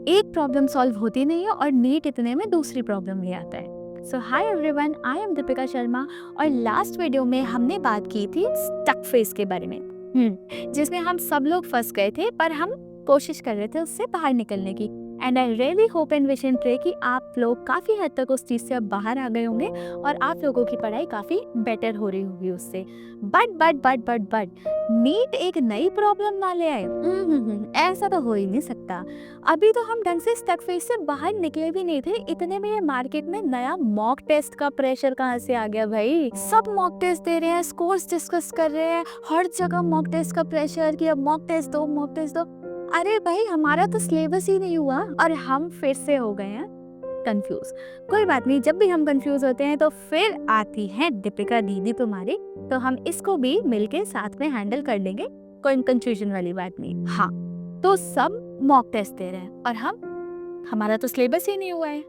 एक problem solve होती नहीं है और नीट इतने में दूसरी प्रॉब्लम ले आता है। So hi everyone, I am Deepika Sharma और लास्ट वीडियो में हमने बात की थी स्टक फेस के बारे में, जिसमें हम सब लोग फंस गए थे पर हम कोशिश कर रहे थे उससे बाहर निकलने की। And I really hope and wish and pray कि आप लोग काफ़ी हद तक उस चीज़ से अब बाहर आ गए होंगे और आप लोगों की पढ़ाई काफ़ी बेटर हो रही होगी उससे। बट नीट एक नई प्रॉब्लम ना ले आए, ऐसा तो हो ही नहीं सकता। अभी तो हम ढंग से स्टक फेस से बाहर निकले भी नहीं थे, इतने में ये मार्केट में नया मॉक टेस्ट का प्रेशर कहाँ से आ गया भाई। सब मॉक टेस्ट दे रहे हैं, स्कोर्स डिस्कस कर रहे हैं, हर जगह मॉक टेस्ट का प्रेशर कि अब मॉक टेस्ट दो। अरे भाई, हमारा तो सिलेबस ही नहीं हुआ और हम फिर से हो गए हैं कंफ्यूज। कोई बात नहीं, जब भी हम कंफ्यूज होते हैं तो फिर आती है दीपिका दीदी तुम्हारी, तो हम इसको भी मिलके साथ में हैंडल कर लेंगे, कोई कंफ्यूजन वाली बात नहीं। हाँ, तो सब मॉक टेस्ट दे रहे हैं और हमारा तो सिलेबस ही नहीं हुआ है।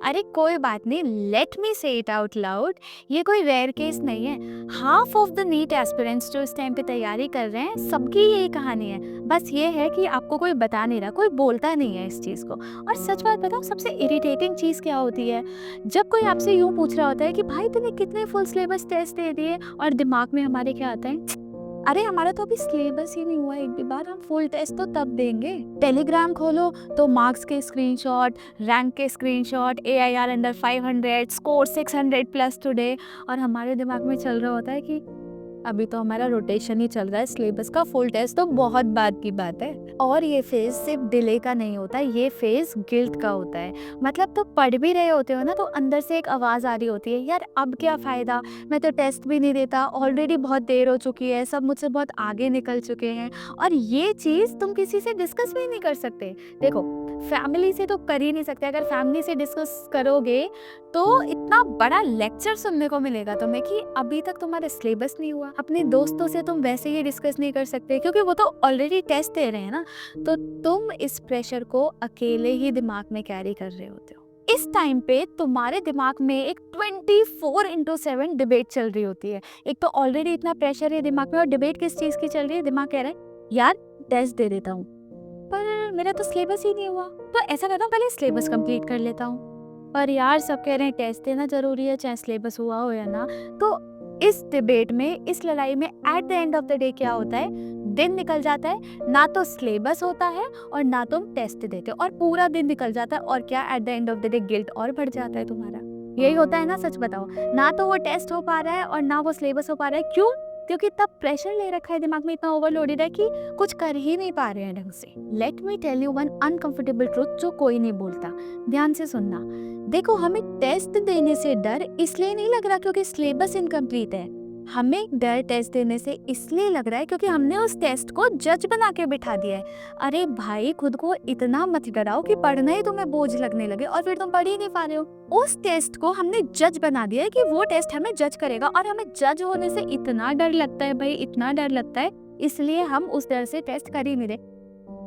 अरे कोई बात नहीं, लेट मी से इट आउट लाउड, ये कोई रेयर केस नहीं है। Half of the NEET aspirants जो इस टाइम पे तैयारी कर रहे हैं, सबकी यही कहानी है। बस ये है कि आपको कोई बता नहीं रहा, कोई बोलता नहीं है इस चीज़ को। और सच बात बताओ, सबसे इरिटेटिंग चीज़ क्या होती है, जब कोई आपसे यूँ पूछ रहा होता है कि भाई तूने कितने फुल सिलेबस टेस्ट दे दिए, और दिमाग में हमारे क्या आता है, अरे हमारा तो अभी सिलेबस ही नहीं हुआ, एक भी बार हम फुल टेस्ट तो तब देंगे। टेलीग्राम खोलो तो मार्क्स के स्क्रीनशॉट, रैंक के screenshot, AIR under 500, score 600 plus today, और हमारे दिमाग में चल रहा होता है कि अभी तो हमारा रोटेशन ही चल रहा है, सिलेबस का फुल टेस्ट तो बहुत बाद की बात है। और ये फेज सिर्फ डिले का नहीं होता, ये फेज गिल्ट का होता है। मतलब तो पढ़ भी रहे होते हो ना, तो अंदर से एक आवाज़ आ रही होती है, यार अब क्या फ़ायदा, मैं तो टेस्ट भी नहीं देता, ऑलरेडी बहुत देर हो चुकी है, सब मुझसे बहुत आगे निकल चुके हैं। और ये चीज़ तुम किसी से डिस्कस भी नहीं कर सकते। देखो, फैमिली से तो कर ही नहीं सकते, अगर फैमिली से डिस्कस करोगे तो इतना बड़ा लेक्चर सुनने को मिलेगा तुम्हें कि अभी तक तुम्हारा सिलेबस नहीं हुआ। अपने दोस्तों से तुम वैसे ही डिस्कस नहीं कर सकते क्योंकि वो तो ऑलरेडी टेस्ट दे रहे हैं ना, तो तुम इस प्रेशर को अकेले ही दिमाग में कैरी कर रहे होते हो। इस टाइम पे तुम्हारे दिमाग में एक 24/7 डिबेट चल रही होती है। एक तो ऑलरेडी इतना प्रेशर है दिमाग में, और डिबेट किस चीज़ की चल रही है, दिमाग कह रहा है यार टेस्ट दे देता हूँ पर मेरा तो सिलेबस ही नहीं हुआ, तो ऐसा करता हूँ पहले सिलेबस कंप्लीट कर लेता हूँ। पर यार सब कह रहे हैं टेस्ट देना जरूरी है, चाहे सिलेबस हुआ हो या ना। तो इस डिबेट में, इस लड़ाई में at the end of the day क्या होता है, दिन निकल जाता है, ना तो सिलेबस होता है और ना तुम टेस्ट देते हो, और पूरा दिन निकल जाता है। और क्या, at the end of the day guilt और बढ़ जाता है तुम्हारा। यही होता है ना, सच बताओ, ना तो वो टेस्ट हो पा रहा है और ना वो सिलेबस हो पा रहा है। क्यों? क्योंकि इतना प्रेशर ले रखा है दिमाग में, इतना ओवरलोडेड है कि कुछ कर ही नहीं पा रहे हैं ढंग से। Let me tell you one uncomfortable truth जो कोई नहीं बोलता, ध्यान से सुनना। देखो, हमें टेस्ट देने से डर इसलिए नहीं लग रहा क्योंकि सिलेबस इनकम्प्लीट है। हमें डर टेस्ट देने से इसलिए लग रहा है क्योंकि हमने उस टेस्ट को जज बना के बिठा दिया है। अरे भाई, खुद को इतना मत डराओ कि पढ़ना ही तुम्हें बोझ लगने लगे और फिर तुम पढ़ ही नहीं पा रहे हो। उस टेस्ट को हमने जज बना दिया है कि वो टेस्ट हमें जज करेगा, और हमें जज होने से इतना डर लगता है भाई, इतना डर लगता है, इसलिए हम उस डर से टेस्ट कर ही नहीं रहे।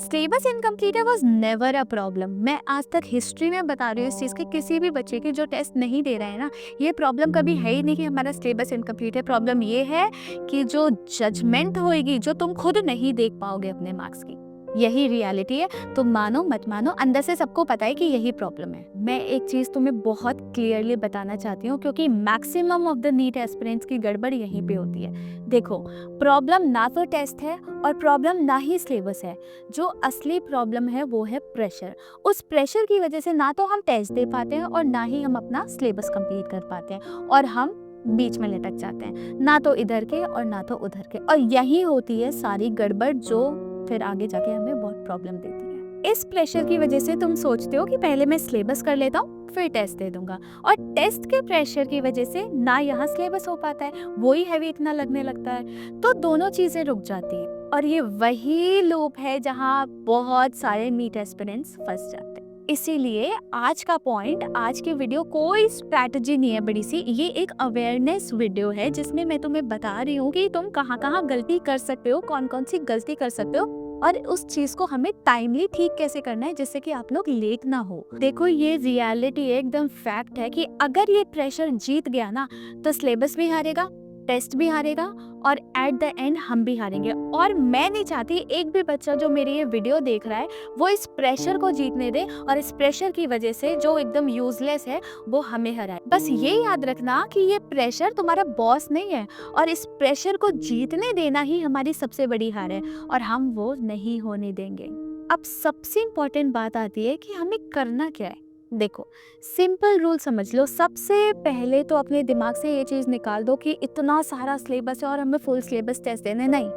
Syllabus incomplete was never a problem. मैं आज तक हिस्ट्री में बता रही हूँ इस चीज़ के, किसी भी बच्चे की जो टेस्ट नहीं दे रहे हैं ना, ये प्रॉब्लम कभी है ही नहीं कि हमारा सिलेबस इनकम्प्लीट है। प्रॉब्लम ये है कि जो जजमेंट होएगी, जो तुम खुद नहीं देख पाओगे अपने मार्क्स की, यही रियलिटी है। तुम मानो मत मानो, अंदर से सबको पता है कि यही प्रॉब्लम है। मैं एक चीज़ तुम्हें बहुत क्लियरली बताना चाहती हूँ क्योंकि maximum of the NEET aspirants की गड़बड़ यहीं पे होती है। देखो, प्रॉब्लम ना तो टेस्ट है और प्रॉब्लम ना ही सिलेबस है। जो असली प्रॉब्लम है वो है प्रेशर। उस प्रेशर की वजह से ना तो हम टेस्ट दे पाते हैं और ना ही हम अपना सिलेबस कंप्लीट कर पाते हैं, और हम बीच में लटक जाते हैं, ना तो इधर के और ना तो उधर के। और यही होती है सारी गड़बड़ जो फिर आगे जाके हमें बहुत प्रॉब्लम देती है। इस प्रेशर की वजह से तुम सोचते हो कि पहले मैं सिलेबस कर लेता हूँ फिर टेस्ट दे दूंगा, और टेस्ट के प्रेशर की वजह से ना यहाँ सिलेबस हो पाता है, वही हैवी इतना लगने लगता है, तो दोनों चीजें रुक जाती है। और ये वही लूप है जहाँ बहुत सारे नीट एस्पिरेंट्स फंस जाते हैं। इसीलिए आज का पॉइंट, आज की वीडियो कोई स्ट्रैटेजी नहीं है बड़ी सी, ये एक अवेयरनेस वीडियो है जिसमें मैं तुम्हें बता रही हूँ कि तुम कहाँ कहाँ गलती कर सकते हो, कौन कौन सी गलती कर सकते हो, और उस चीज को हमें टाइमली ठीक कैसे करना है जिससे कि आप लोग लेट ना हो। देखो, ये रियलिटी एकदम फैक्ट है कि अगर ये प्रेशर जीत गया ना, तो सिलेबस भी हारेगा, टेस्ट भी हारेगा, और एट द एंड हम भी हारेंगे। और मैं नहीं चाहती एक भी बच्चा जो मेरी ये वीडियो देख रहा है वो इस प्रेशर को जीतने दे और इस प्रेशर की वजह से जो एकदम यूजलेस है वो हमें हराए। बस ये याद रखना कि ये प्रेशर तुम्हारा बॉस नहीं है और इस प्रेशर को जीतने देना ही हमारी सबसे बड़ी हार है और हम वो नहीं होने देंगे। अब सबसे इम्पोर्टेंट बात आती है कि हमें करना क्या है। देखो, सिंपल रूल समझ लो। सबसे पहले तो अपने दिमाग से ये चीज़ निकाल दो कि इतना सारा सिलेबस है और हमें फुल सिलेबस टेस्ट देने नहीं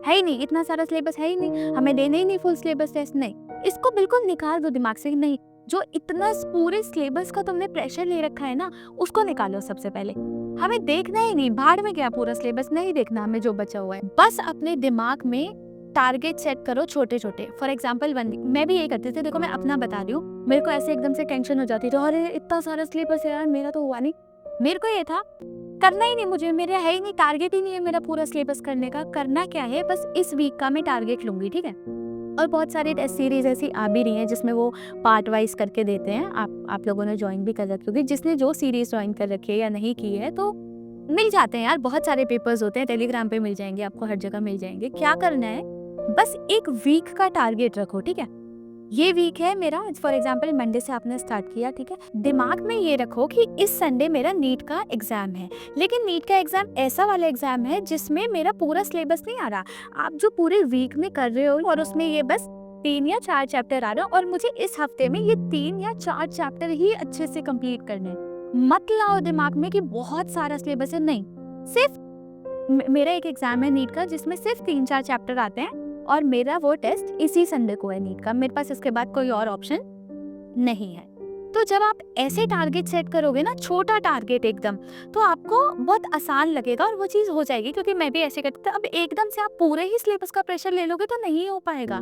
है ही नहीं, इतना सारा सिलेबस है ही नहीं, हमें देने ही नहीं फुल सिलेबस टेस्ट, नहीं, इसको बिल्कुल निकाल दो दिमाग से। नहीं, जो इतना पूरे सिलेबस का तुमने प्रेशर ले रखा है ना, उसको निकालो सबसे पहले। हमें देखना ही नहीं, भाड़ में गया पूरा सिलेबस, नहीं देखना हमें जो बचा हुआ है। बस अपने दिमाग में टारगेट सेट करो छोटे छोटे। फॉर एग्जाम्पल मैं भी यही करती थी। देखो, मैं अपना बता रही हूँ, मेरे को ऐसे एकदम से टेंशन हो जाती थी, अरे इतना सारा सिलेबस है यार, मेरा तो हुआ नहीं। मेरे को ये था करना ही नहीं, मुझे मेरे है ही नहीं, टारगेट ही नहीं है मेरा पूरा सिलेबस करने का। करना क्या है, बस इस वीक का मैं टारगेट लूंगी, ठीक है। और बहुत सारी टेस्ट सीरीज ऐसी आ भी रही हैं जिसमें वो पार्ट वाइज करके देते हैं। आप लोगों ने ज्वाइन भी कर रखी होगी, जिसने जो सीरीज ज्वाइन कर रखी है या नहीं की है तो मिल जाते हैं यार, बहुत सारे पेपर्स होते हैं, टेलीग्राम पे मिल जाएंगे आपको, हर जगह मिल जाएंगे। क्या करना है, बस एक वीक का टारगेट रखो, ठीक है। ये वीक है मेरा, फॉर एग्जाम्पल मंडे से आपने स्टार्ट किया, ठीक है। दिमाग में ये रखो कि इस संडे मेरा नीट का एग्जाम है, लेकिन नीट का एग्जाम ऐसा वाला एग्जाम है जिसमें मेरा पूरा सिलेबस नहीं आ रहा। आप जो पूरे वीक में कर रहे हो और उसमें ये बस 3 या 4 चैप्टर आ रहे हो और मुझे इस हफ्ते में ये 3 या 4 चैप्टर ही अच्छे से कंप्लीट करने हैं। मत लाओ दिमाग में कि बहुत सारा सिलेबस है, नहीं। सिर्फ मेरा एक एग्जाम है नीट का जिसमें सिर्फ 3-4 चैप्टर आते हैं और मेरा वो टेस्ट इसी संडे को है नीट का। मेरे पास इसके बाद कोई और ऑप्शन नहीं है। तो जब आप ऐसे टारगेट सेट करोगे ना, छोटा टारगेट एकदम, तो आपको बहुत आसान लगेगा और वो चीज़ हो जाएगी। क्योंकि मैं भी ऐसे करती थी। अब एकदम से आप पूरे ही सिलेबस का प्रेशर ले लोगे तो नहीं हो पाएगा।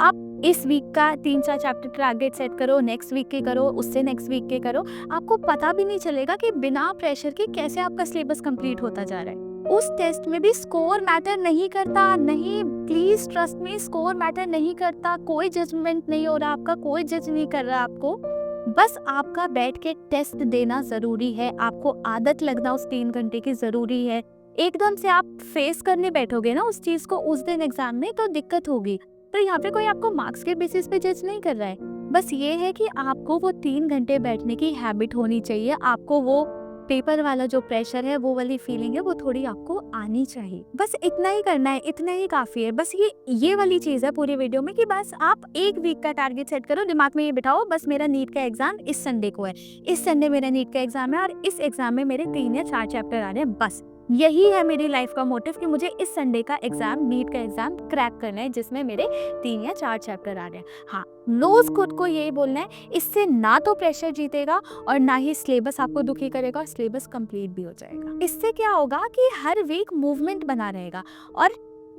आप इस वीक का 3-4 चैप्टर टारगेट सेट करो, नेक्स्ट वीक के करो, उससे नेक्स्ट वीक के करो। आपको पता भी नहीं चलेगा कि बिना प्रेशर के कैसे आपका सिलेबस कंप्लीट होता जा रहा है। उस टेस्ट में भी स्कोर मैटर नहीं करता, नहीं, please trust me, score matter नहीं करता। कोई जजमेंट नहीं हो रहा आपका, कोई जज नहीं कर रहा आपको। बस आपका बैठ के टेस्ट देना जरूरी है, आपको आदत लगना उस 3 घंटे की जरूरी है। एकदम से आप फेस करने बैठोगे ना उस चीज को उस दिन एग्जाम में तो दिक्कत होगी। तो यहाँ पे कोई आपको मार्क्स के बेसिस पे जज नहीं कर रहा है। बस ये है कि आपको वो 3 घंटे बैठने की हैबिट होनी चाहिए। आपको वो पेपर वाला जो प्रेशर है, वो वाली फीलिंग है, वो थोड़ी आपको आनी चाहिए। बस इतना ही करना है, इतना ही काफी है। बस ये वाली चीज है पूरी वीडियो में कि बस आप एक वीक का टारगेट सेट करो, दिमाग में ये बिठाओ, बस मेरा नीट का एग्जाम इस संडे को है, इस संडे मेरा नीट का एग्जाम है और इस एग्जाम में मेरे 3 या 4 चैप्टर आ रहे हैं। बस यही है मेरी लाइफ का मोटिव कि मुझे इस संडे का एग्जाम, नीट का एग्जाम क्रैक करना है जिसमें मेरे 3 या 4 चैप्टर आ रहे हैं। हाँ, रोज खुद को यही बोलना है। इससे ना तो प्रेशर जीतेगा और ना ही सिलेबस आपको दुखी करेगा और सिलेबस कंप्लीट भी हो जाएगा। इससे क्या होगा कि हर वीक मूवमेंट बना रहेगा और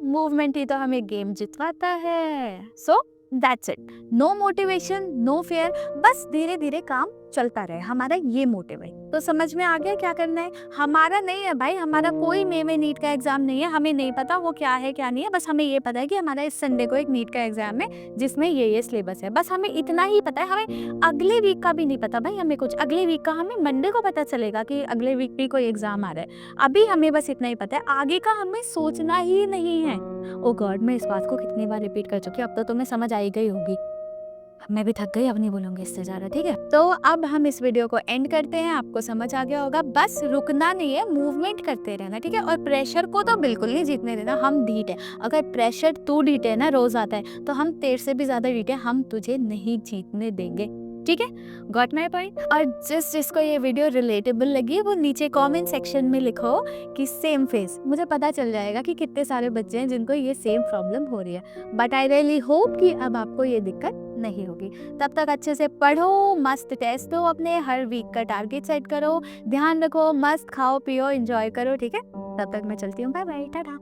मूवमेंट ही तो हमें गेम जितवाता है। So that's it, no motivation, no fear, बस धीरे धीरे काम चलता रहे, हमारा ये मोटिव है। तो समझ में आ गया क्या करना है? हमारा नहीं है भाई, हमारा कोई में नीट का एग्जाम नहीं है, हमें नहीं पता वो क्या है क्या नहीं है। बस हमें ये पता है कि हमारा इस संडे को एक नीट का एग्जाम है जिसमें ये सिलेबस है। बस हमें इतना ही पता है, हमें अगले वीक का भी नहीं पता भाई। हमें कुछ अगले वीक का हमें मंडे को पता चलेगा कि अगले वीक भी कोई एग्जाम आ रहा है। अभी हमें बस इतना ही पता है, आगे का हमें सोचना ही नहीं है। ओ गॉड, मैं इस बात को कितनी बार रिपीट कर चुकी हूँ, अब तो तुम्हें समझ आई गई होगी। मैं भी थक गई, अब नहीं बोलूंगी इससे ज़्यादा, ठीक है। तो अब हम इस वीडियो को एंड करते हैं। आपको समझ आ गया होगा, बस रुकना नहीं है, मूवमेंट करते रहना, ठीक है। और प्रेशर को तो बिल्कुल नहीं जीतने देना। हम ढीठ है, अगर प्रेशर तू ढीठ है ना, रोज आता है, तो हम तेरे से भी ज्यादा ढीठ है, हम तुझे नहीं जीतने देंगे, ठीक है। Got my point. और जिसको ये वीडियो रिलेटेबल लगी वो नीचे कमेंट सेक्शन में लिखो कि सेम फेस। मुझे पता चल जाएगा कि कितने सारे बच्चे हैं जिनको ये सेम प्रॉब्लम हो रही है। बट आई रियली होप कि अब आपको ये दिक्कत नहीं होगी। तब तक अच्छे से पढ़ो, मस्त टेस्ट दो, अपने हर वीक का टारगेट सेट करो, ध्यान रखो, मस्त खाओ पियो, एंजॉय करो, ठीक है। तब तक मैं चलती हूँ, बाय बाय, टाटा।